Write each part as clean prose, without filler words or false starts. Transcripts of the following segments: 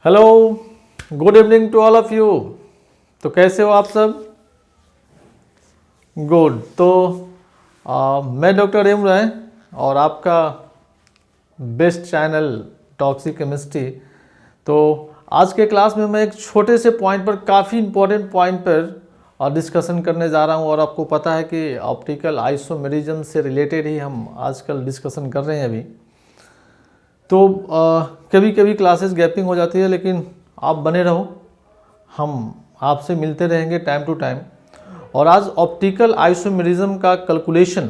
Hello, good evening to all of you. तो कैसे हो आप सब? गुड। तो मैं डॉक्टर एम राय और आपका बेस्ट चैनल टॉक्सिक केमिस्ट्री। तो आज के क्लास में मैं एक छोटे से पॉइंट पर, काफ़ी इंपॉर्टेंट पॉइंट पर डिस्कशन करने जा रहा हूं। और आपको पता है कि ऑप्टिकल आइसोमेरिज्म से रिलेटेड ही हम आजकल डिस्कशन कर रहे हैं अभी। तो कभी कभी क्लासेस गैपिंग हो जाती है, लेकिन आप बने रहो, हम आपसे मिलते रहेंगे टाइम टू टाइम। और आज ऑप्टिकल आइसोमेरिज्म का कैलकुलेशन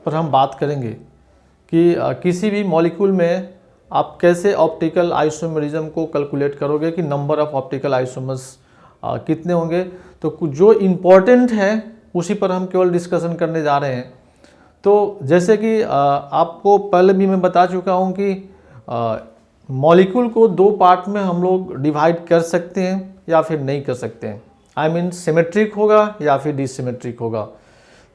पर हम बात करेंगे कि किसी भी मॉलिक्यूल में आप कैसे ऑप्टिकल आइसोमेरिज्म को कैलकुलेट करोगे, कि नंबर ऑफ ऑप्टिकल आइसोमर्स कितने होंगे। तो कुछ जो इम्पोर्टेंट है उसी पर हम केवल डिस्कशन करने जा रहे हैं। तो जैसे कि आपको पहले भी मैं बता चुका हूँ कि मॉलिक्यूल को दो पार्ट में हम लोग डिवाइड कर सकते हैं या फिर नहीं कर सकते हैं। आई मीन सिमेट्रिक होगा या फिर डिसिमेट्रिक होगा।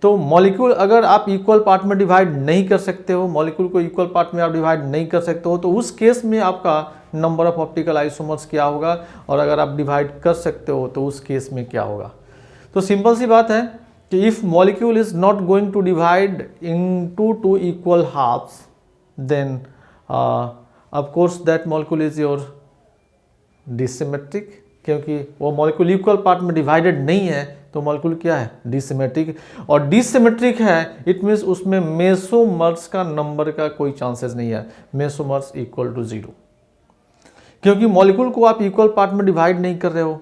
तो मॉलिक्यूल अगर आप इक्वल पार्ट में डिवाइड नहीं कर सकते हो, मॉलिक्यूल को इक्वल पार्ट में आप डिवाइड नहीं कर सकते हो, तो उस केस में आपका नंबर ऑफ ऑप्टिकल आइसोमर्स क्या होगा। और अगर आप डिवाइड कर सकते हो तो उस केस में क्या होगा। तो सिंपल सी बात है कि if molecule is not going to divide into two equal halves, then of course that molecule is your dissymmetric. क्योंकि वो मॉलिक्यूल इक्वल पार्ट में डिवाइडेड नहीं है तो मॉलिक्यूल क्या है, डिसिमेट्रिक। और डिसिमेट्रिक है इट मीन्स उसमें मेसोमर्स का नंबर का कोई चांसेस नहीं है, मेसोमर्स इक्वल टू 0। क्योंकि मॉलिक्यूल को आप इक्वल पार्ट में डिवाइड नहीं कर रहे हो,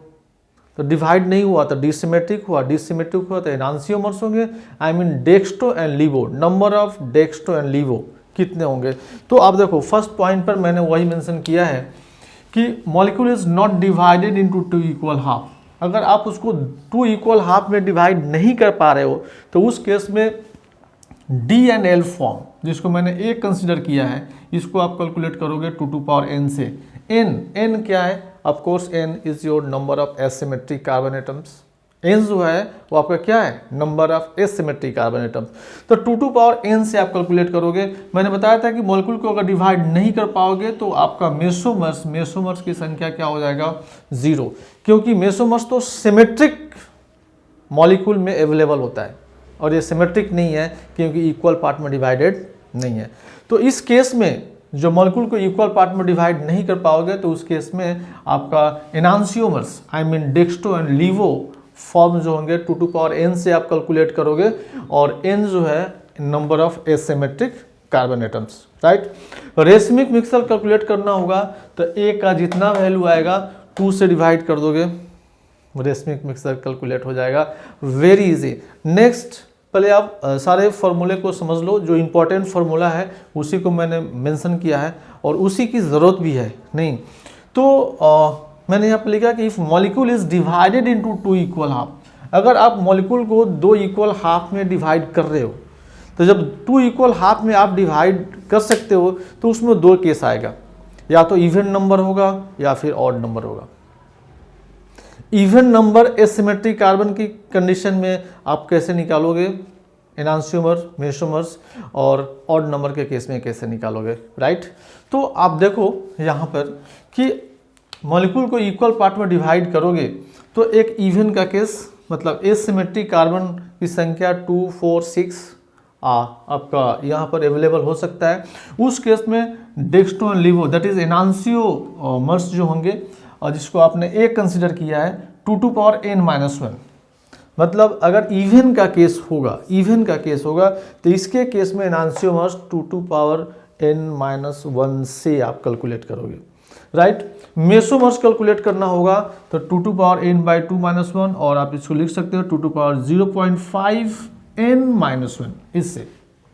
तो डिवाइड नहीं हुआ तो डिसिमेट्रिक हुआ, डिसिमेट्रिक हुआ तो एनांसियोमर्स होंगे। I mean dextro and laevo, number of dextro and laevo कितने होंगे। तो आप देखो फर्स्ट पॉइंट पर मैंने वही मेंशन किया है कि molecule is not divided into two equal half. अगर आप उसको टू इक्वल हाफ में डिवाइड नहीं कर पा रहे हो तो उस केस में डी एंड एल फॉर्म, जिसको मैंने ए कंसिडर किया है, इसको आप कैलकुलेट करोगे 2 टू पावर n से। n क्या है, of course n is your number of asymmetric carbon atoms. n जो है वो आपका क्या है, number of asymmetric carbon atoms. तो 2 टू पावर n से आप कैलकुलेट करोगे। मैंने बताया था कि मॉलिक्यूल को अगर डिवाइड नहीं कर पाओगे तो आपका मेसोमर्स की संख्या क्या हो जाएगा, 0। क्योंकि मेसोमर्स तो सिमेट्रिक मॉलिक्यूल में अवेलेबल होता है और ये सिमेट्रिक नहीं है क्योंकि इक्वल पार्ट में डिवाइडेड नहीं है। तो इस केस में जो मॉलिक्यूल को इक्वल पार्ट में डिवाइड नहीं कर पाओगे तो उस केस में आपका enantiomers, I mean dextro and laevo form जो होंगे 2 टू पावर n से आप कैलकुलेट करोगे। और n जो है number of asymmetric carbon atoms, right. Racemic mixer calculate करना होगा तो a का जितना वैल्यू आएगा 2 से डिवाइड कर दोगे, रेसमिक मिक्सर कैलकुलेट हो जाएगा। Very easy. नेक्स्ट, पहले आप सारे फॉर्मूले को समझ लो। जो इंपॉर्टेंट फार्मूला है उसी को मैंने मेंशन किया है और उसी की ज़रूरत भी है नहीं। तो मैंने यहाँ पर लिखा कि if molecule is divided into 2 equal half. अगर आप मॉलिक्यूल को 2 इक्वल हाफ में डिवाइड कर रहे हो तो जब 2 इक्वल हाफ में आप डिवाइड कर सकते हो तो उसमें 2 केस आएगा, या तो इवन नंबर होगा या फिर ऑड नंबर होगा। इवन नंबर एसिमेट्रिक कार्बन की कंडीशन में आप कैसे निकालोगे, एनांसियोमर, मेसोमर्स, और ऑड नंबर के केस में कैसे निकालोगे, राइट। तो आप देखो यहाँ पर कि मॉलिक्यूल को इक्वल पार्ट में डिवाइड करोगे तो एक इवन का केस, मतलब एसिमेट्रिक कार्बन की संख्या 2, 4, 6 आपका यहाँ पर अवेलेबल हो सकता है। उस केस में डेक्स्ट्रो एंड लीवो दैट इज एनांसियोमर्स जो होंगे, और जिसको आपने ए कंसिडर किया है 2 टू पावर n-1। मतलब अगर इवन का केस होगा तो इसके केस में एनांसियोमर्स 2 टू पावर n-1 से आप कैलकुलेट करोगे, राइट। मेसोमर्स कैलकुलेट करना होगा तो 2 टू पावर n/2-1, और आप इसको लिख सकते हो 2 टू पावर 0.5 n-1 इससे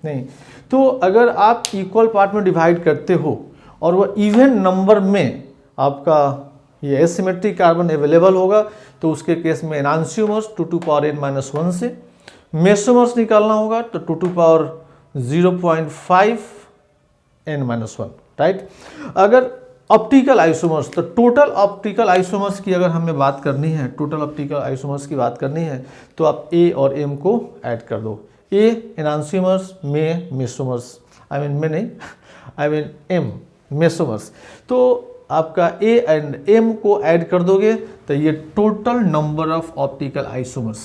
नहीं। तो अगर आप इक्वल पार्ट में डिवाइड करते हो और वह इवन नंबर में आपका ये एसिमेट्रिक कार्बन अवेलेबल होगा तो उसके केस में एनांसियोमर्स 2 टू पावर n-1 से, मेसोमर्स निकालना होगा तो 2 टू पावर 0.5 n-1, राइट। अगर ऑप्टिकल आइसोमर्स, तो टोटल ऑप्टिकल आइसोमर्स की अगर हमें बात करनी है, टोटल ऑप्टिकल आइसोमर्स की बात करनी है तो आप ए और एम को ऐड कर दो। ए एनांसियोमर्स, में मेसोमर्स, आई मीन एम मेसोमर्स। तो आपका ए एंड एम को ऐड कर दोगे तो ये total number of optical isomers,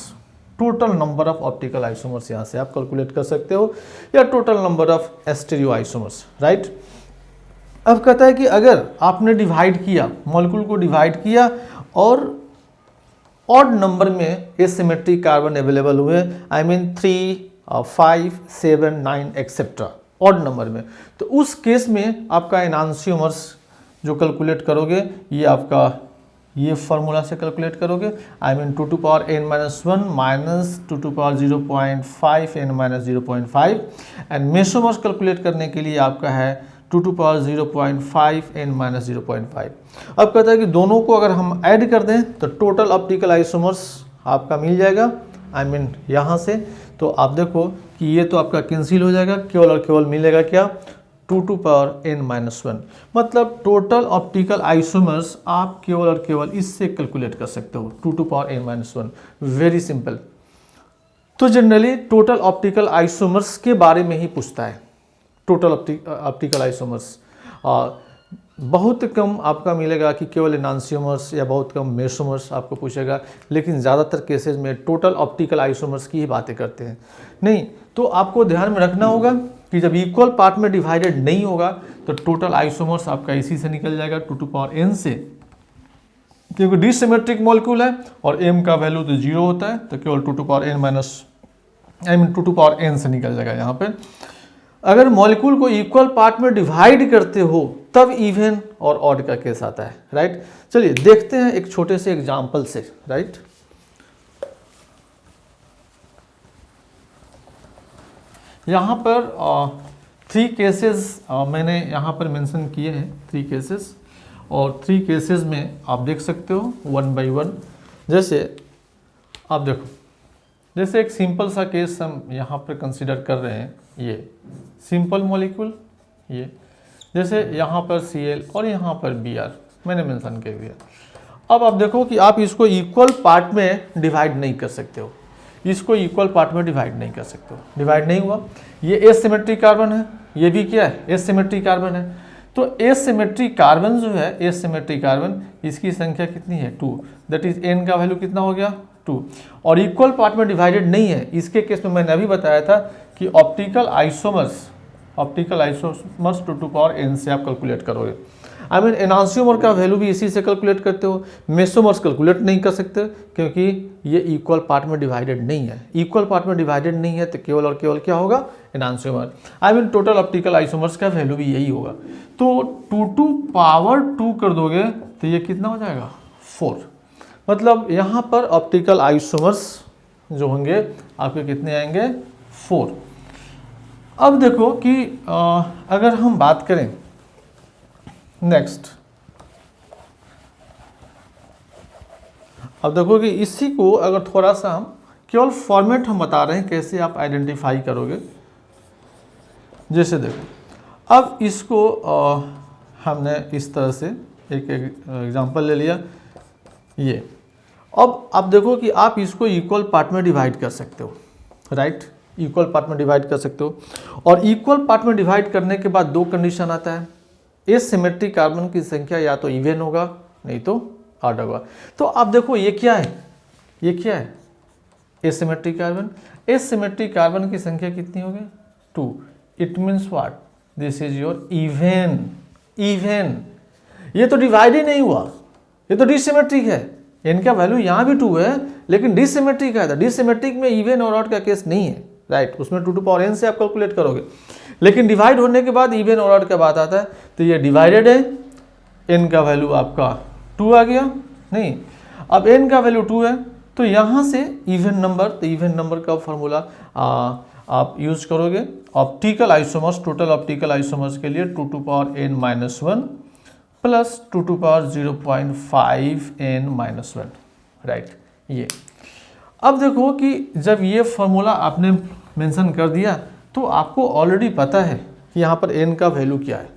total number of optical isomers यहाँ से आप कैलकुलेट कर सकते हो, या total number of stereo isomers, right. अब कहता है कि अगर आपने डिवाइड किया, मॉलिक्यूल को डिवाइड किया और ऑड नंबर में एसिमेट्रिक कार्बन अवेलेबल हुए, I mean 3, 5, 7, 9 etcetera, odd number में, तो उस केस में आपका एनांसियोमर्स जो कैलकुलेट करोगे ये आपका ये फार्मूला से कैलकुलेट करोगे, I mean 2 to power n-1 minus 2 to power 0.5 n-0.5, and mesomers calculate करने के लिए आपका है 2 टू पावर 0.5 n-0.5। अब कहता है कि दोनों को अगर हम ऐड कर दें तो टोटल ऑप्टिकल आइसोमर्स आपका मिल जाएगा, आई मीन यहाँ से, तो आप देखो कि ये तो आपका कैंसिल हो जाएगा, केवल और केवल मिलेगा क्या 2 टू पावर n-1, मतलब टोटल ऑप्टिकल आइसोमर्स आप केवल और केवल इससे कैलकुलेट कर सकते हो, 2 to power n-1, very simple. तो जनरली टोटल ऑप्टिकल आइसोमर्स के बारे में ही पूछता है, टोटल ऑप्टिकल आइसोमर्स। बहुत कम आपका मिलेगा कि केवल एनांसियोमर्स या बहुत कम मेसोमर्स आपको पूछेगा, लेकिन ज़्यादातर केसेस में टोटल ऑप्टिकल आइसोमर्स की ही बातें करते हैं। नहीं तो आपको ध्यान में रखना होगा कि जब इक्वल पार्ट में डिवाइडेड नहीं होगा तो टोटल आइसोमर्स आपका इसी से निकल जाएगा 2 टू पावर n से, क्योंकि डिसिमेट्रिक मॉलिक्यूल है और m का वैल्यू तो 0 होता है, तो केवल 2 to power n 2 to power n से निकल जाएगा यहाँ पे। अगर मॉलिक्यूल को इक्वल पार्ट में डिवाइड करते हो तब इवन और ऑड का केस आता है, राइट। चलिए देखते हैं एक छोटे से एग्जांपल से, राइट। यहाँ पर 3 केसेस मैंने यहाँ पर मेंशन किए हैं, 3 केसेस, और 3 केसेस में आप देख सकते हो 1 बाई 1। जैसे आप देखो, जैसे एक सिंपल सा केस हम यहाँ पर कंसिडर कर रहे हैं, ये सिंपल मॉलिक्यूल, ये जैसे यहाँ पर Cl और यहाँ पर Br मैंने मेंशन कर दिया। अब आप देखो कि आप इसको इक्वल पार्ट में डिवाइड नहीं कर सकते हो, इसको इक्वल पार्ट में डिवाइड नहीं कर सकते हो, डिवाइड नहीं हुआ। ये एसिमेट्रिक कार्बन है, ये भी क्या है, एसिमेट्रिक कार्बन है। तो एसिमेट्रिक कार्बन जो है, एसिमेट्रिक कार्बन, इसकी संख्या कितनी है 2, दैट इज n का वैल्यू कितना हो गया 2, और इक्वल पार्ट में डिवाइडेड नहीं है। इसके केस में मैंने अभी बताया था कि optical isomers 2 to power n से आप कैलकुलेट करोगे। आई मीन एनांसियोमर का वैल्यू भी इसी से कैलकुलेट करते हो, मेसोमर्स कैलकुलेट नहीं कर सकते क्योंकि ये इक्वल पार्ट में डिवाइडेड नहीं है। इक्वल पार्ट में डिवाइडेड नहीं है तो केवल और केवल क्या होगा, enantiomer. I mean total optical isomers का वैल्यू भी यही होगा। तो 2 टू पावर 2 कर दोगे तो ये कितना हो जाएगा 4, मतलब यहाँ पर ऑप्टिकल आइसोमर्स जो होंगे आपके कितने आएंगे 4। अब देखो कि अगर हम बात करें नेक्स्ट, अब देखो कि इसी को अगर थोड़ा सा हम केवल फॉर्मेट हम बता रहे हैं कैसे आप आइडेंटिफाई करोगे। जैसे देखो अब इसको हमने इस तरह से एक एग्जांपल ले लिया, ये अब आप देखो कि आप इसको इक्वल पार्ट में डिवाइड कर सकते हो, राइट, इक्वल पार्ट में डिवाइड कर सकते हो। और इक्वल पार्ट में डिवाइड करने के बाद 2 कंडीशन आता है, एसिमेट्रिक कार्बन की संख्या या तो इवन होगा नहीं तो ऑड होगा। तो आप देखो ये क्या है, ये क्या है एसिमेट्रिक कार्बन। एसिमेट्रिक कार्बन की संख्या कितनी होगी 2, it means what, this is your even. Even ये तो डिवाइड ही नहीं हुआ, ये तो डिसिमेट्रिक है, इनका वैल्यू यहाँ भी 2 है लेकिन डिसिमेट्रिक है। डिसिमेट्रिक में इवन और ऑड का केस नहीं है, राइट, उसमें 2 टू पावर n से आप कैलकुलेट करोगे। लेकिन डिवाइड होने के बाद इवन और ऑड का बात आता है, तो ये डिवाइडेड है, n का वैल्यू आपका 2 आ गया, नहीं अब n का वैल्यू 2 है तो यहाँ से इवन नंबर, तो इवन नंबर का फॉर्मूला आप यूज करोगे optical isomers, total optical isomers के लिए 2 to power n-1 plus 2 to power 0.5 n-1, right. ये अब देखो कि जब ये फॉर्मूला आपने मेंशन कर दिया तो आपको ऑलरेडी पता है कि यहाँ पर n का वैल्यू क्या है।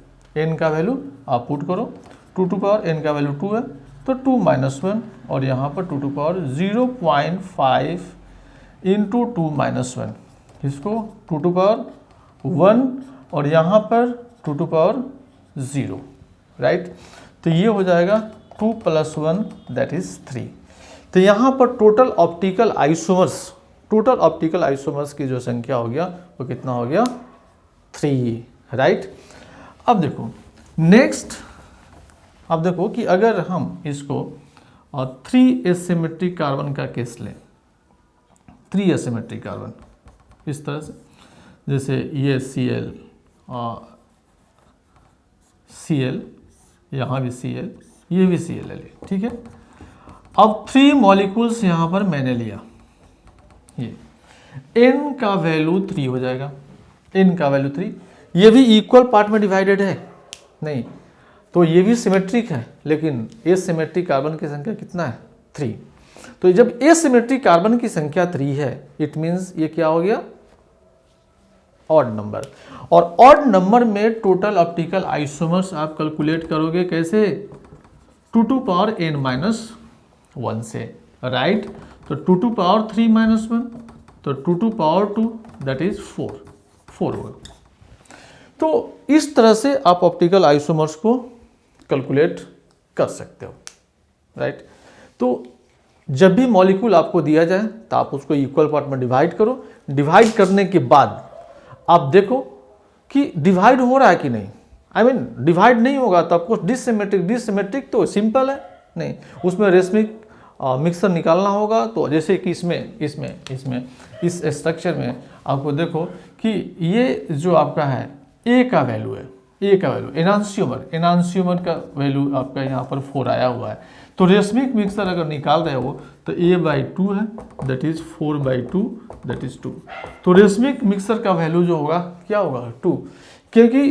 n का वैल्यू आप पुट करो, 2 टू पावर n का वैल्यू 2 है तो 2-1, और यहाँ पर 2 टू पावर 0.5 इंटू 2-1, इसको 2 टू पावर 1 और यहाँ पर 2 टू पावर 0, राइट। तो ये हो जाएगा 2 + 1 दैट इज 3। तो यहाँ पर टोटल ऑप्टिकल आइसोमर्स की जो संख्या हो गया वो कितना हो गया 3, राइट। अब देखो नेक्स्ट, अब देखो कि अगर हम इसको 3 एसिमेट्रिक कार्बन का केस लें, 3 एसिमेट्रिक कार्बन इस तरह से, जैसे ये Cl Cl, यहाँ भी Cl, ये भी Cl ले, ठीक है। अब 3 मॉलिक्यूल्स यहाँ पर मैंने लिया, ये n का वैल्यू 3 हो जाएगा, n का वैल्यू 3। ये भी इक्वल पार्ट में डिवाइडेड है नहीं, तो ये भी सिमेट्रिक है, लेकिन एसिमेट्रिक कार्बन की संख्या कितना है 3। तो जब एसिमेट्रिक कार्बन की संख्या 3 है, इट मीन्स ये क्या हो गया ऑड नंबर। और ऑड नंबर में टोटल ऑप्टिकल आइसोमर्स आप कैलकुलेट करोगे कैसे, 2 to power n - 1 से, राइट। तो 2 to power 3 - 1, तो 2 to power 2 दैट इज 4 होगा। तो इस तरह से आप ऑप्टिकल आइसोमर्स को कैलकुलेट कर सकते हो, राइट। तो जब भी मॉलिक्यूल आपको दिया जाए तो आप उसको इक्वल पार्ट में डिवाइड करो। डिवाइड करने के बाद आप देखो कि डिवाइड हो रहा है कि नहीं। आई मीन डिवाइड नहीं होगा तो आपको डिससिमेट्रिक तो सिंपल है नहीं, उसमें रेशमिक मिक्सर निकालना होगा। तो जैसे कि इसमें इस स्ट्रक्चर में आपको देखो कि ये जो आपका है ए का वैल्यू है, एनांसियोमर का वैल्यू आपका यहाँ पर 4 आया हुआ है। तो रेशमिक मिक्सर अगर निकाल रहे हो तो A/2 है, दैट इज 4/2 दैट इज 2। तो रेशमिक मिक्सर का वैल्यू जो होगा क्या होगा 2, क्योंकि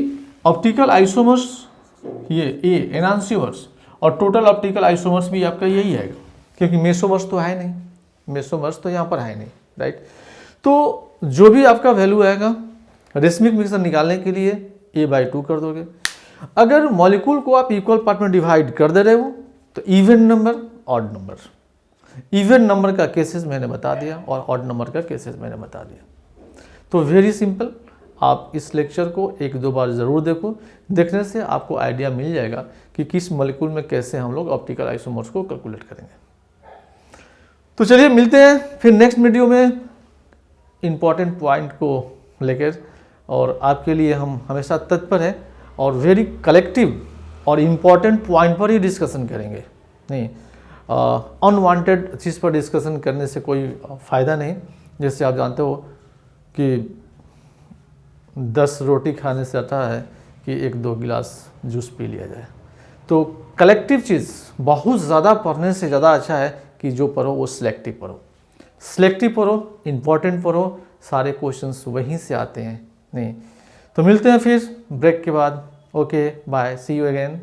ऑप्टिकल आइसोमर्स ये ए एनांसियोमर्स और टोटल ऑप्टिकल आइसोमर्स भी आपका यही है, क्योंकि मेसोमर्स तो है नहीं, मेसोमर्स तो यहाँ पर है नहीं, राइट। तो जो भी आपका वैल्यू आएगा रेशमिक मिक्सर निकालने के लिए A/2 कर दोगे। अगर मॉलिक्यूल को आप इक्वल पार्ट में डिवाइड कर दे रहे हो तो even number odd number, even number का केसेस मैंने बता दिया और ऑड नंबर का केसेस मैंने बता दिया। तो वेरी सिंपल, आप इस लेक्चर को 1-2 बार ज़रूर देखो। देखने से आपको आइडिया मिल जाएगा कि किस मॉलिक्यूल में कैसे हम लोग ऑप्टिकल आइसोमर्स को कैलकुलेट करेंगे। तो चलिए मिलते हैं फिर नेक्स्ट वीडियो में इम्पॉर्टेंट पॉइंट को लेकर, और आपके लिए हम हमेशा तत्पर हैं और वेरी कलेक्टिव और इम्पॉर्टेंट पॉइंट पर ही डिस्कशन करेंगे। नहीं अनवांटेड चीज़ पर डिस्कशन करने से कोई फ़ायदा नहीं। जैसे आप जानते हो कि 10 रोटी खाने से अच्छा है कि 1-2 गिलास जूस पी लिया जाए। तो कलेक्टिव चीज़ बहुत ज़्यादा पढ़ने से ज़्यादा अच्छा है कि जो पढ़ो वो सिलेक्टिव पढ़ो, इम्पॉर्टेंट पढ़ो, सारे क्वेश्चंस वहीं से आते हैं। नहीं तो मिलते हैं फिर ब्रेक के बाद। Okay bye, see you again.